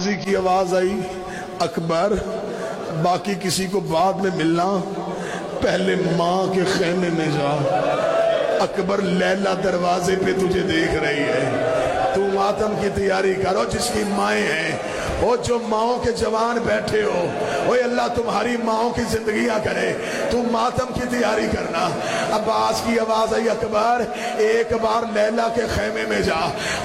کی آواز آئی اکبر باقی کسی کو بعد میں ملنا، پہلے ماں کے خیمے میں جا۔ اکبر لیلا دروازے پہ تجھے دیکھ رہی ہے، تو ماتم کی تیاری کرو جس کی مائیں ہیں، وہ جو ماؤں کے جوان بیٹھے ہو، وہ اللہ تمہاری ماؤں کی زندگیاں کرے، تم ماتم کی تیاری کرنا۔ عباس کی آواز آئی اکبر ایک بار لیلا کے خیمے میں جا۔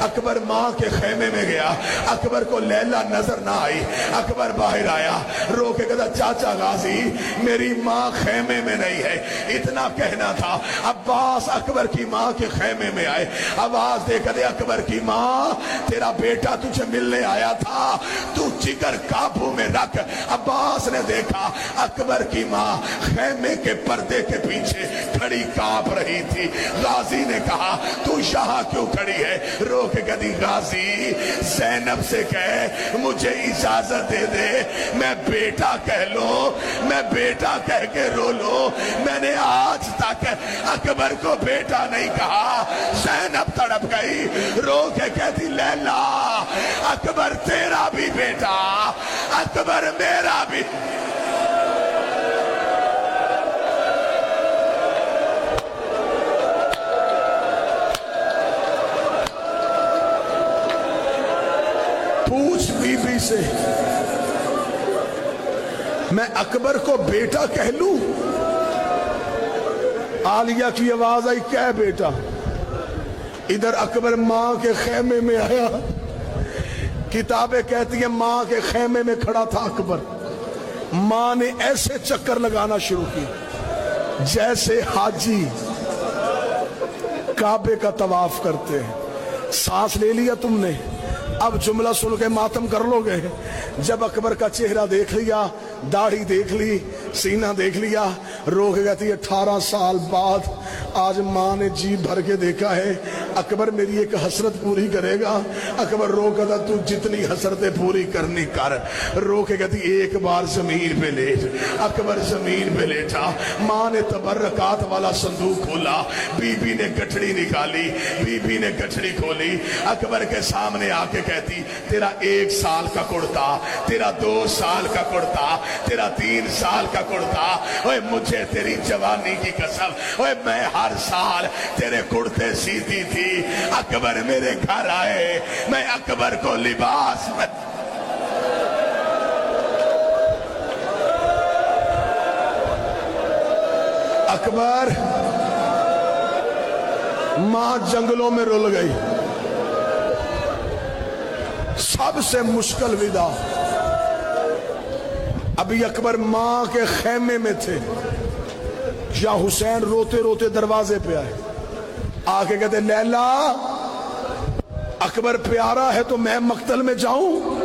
اکبر ماں کے خیمے میں گیا، اکبر کو لیلا نظر نہ آئی، اکبر باہر آیا رو کے کہتا چاچا غازی میری ماں خیمے میں نہیں ہے، اتنا کہنا تھا۔ عباس اکبر کی ماں کے خیمے میں آئے، آواز دے کہتے اکبر کی ماں تیرا بیٹا تجھے ملنے آیا تھا، تو جگر قابو میں رکھ۔ عباس نے دیکھا اکبر کی ماں خیمے کے پردے کے پیچھے کھڑی کانپ رہی تھی۔ غازی نے کہا تو یہاں کیوں کھڑی ہے؟ رو کے کہتی غازی زینب سے کہہ مجھے اجازت دے دے میں بیٹا کہہ لوں، میں بیٹا کہہ کے رو لوں، میں نے آج تک اکبر کو بیٹا نہیں کہا۔ زینب تڑپ گئی، رو کے کہتی لیلا اکبر تیرا بھی بیٹا، اکبر میرا بھی۔ پوچھ بی بی سے میں اکبر کو بیٹا کہہ لوں؟ عالیہ کی آواز آئی کہہ بیٹا۔ ادھر اکبر ماں کے خیمے میں آیا، کتابیں کہتی ہیں ماں کے خیمے میں کھڑا تھا اکبر۔ ماں نے ایسے چکر لگانا شروع کی جیسے حاجی کعبے کا طواف کرتے ہیں۔ سانس لے لیا تم نے، اب جملہ سن کے ماتم کر لو گے۔ جب اکبر کا چہرہ دیکھ لیا، داڑھی دیکھ لی، سینہ دیکھ لیا، رو کے کہتی ہے 18 سال بعد آج ماں نے جی بھر کے دیکھا ہے، اکبر میری ایک حسرت پوری کرے گا۔ اکبر رو کہتا تو جتنی حسرتیں پوری کرنی کر۔ رو کے کہتی ایک بار زمین پہ لیٹ۔ اکبر زمین پہ لیٹا، ماں نے تبرکات والا صندوق کھولا، بی بی نے گٹھڑی نکالی، بی بی نے گٹھڑی کھولی، اکبر کے سامنے آ کے کہتی تیرا 1 سال کا کرتا، تیرا 2 سال کا کرتا، تیرا 3 سال کا کرتا، اوے مجھے تیری جوانی کی قسم، اوے میں ہر سال تیرے کرتے سیتی تھی۔ اکبر میرے گھر آئے، میں اکبر کو لباس میں اکبر ماں جنگلوں میں رل گئی۔ سب سے مشکل ودا، ابھی اکبر ماں کے خیمے میں تھے، یا حسین روتے روتے دروازے پہ آئے، آ کے کہتے لیلا اکبر پیارا ہے تو میں مقتل میں جاؤں؟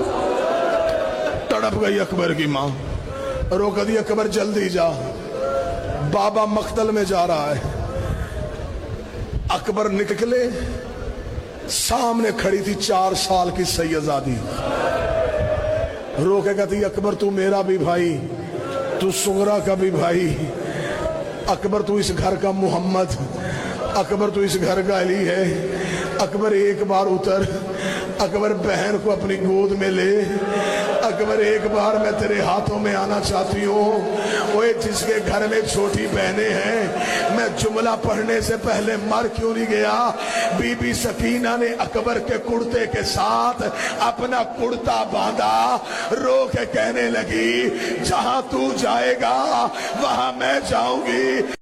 تڑپ گئی اکبر کی ماں، رو کہتی دی اکبر جلدی جا، بابا مقتل میں جا رہا ہے۔ اکبر نکلے، سامنے کھڑی تھی 4 سال کی سیدزادی، رو کے کہتی اکبر تو میرا بھی بھائی، تو سغرا کا بھی بھائی، اکبر تو اس گھر کا محمد، اکبر تو اس گھر کا علی ہے۔ اکبر ایک بار اتر، اکبر بہن کو اپنی گود میں لے، اکبر ایک بار میں تیرے ہاتھوں میں آنا چاہتی ہوں۔ وہ جس کے گھر میں چھوٹی بہنیں ہیں، میں جملہ پڑھنے سے پہلے مر کیوں نہیں گیا؟ بی بی سکینہ نے اکبر کے کرتے کے ساتھ اپنا کرتا باندھا، رو کے کہنے لگی جہاں تو جائے گا وہاں میں جاؤں گی۔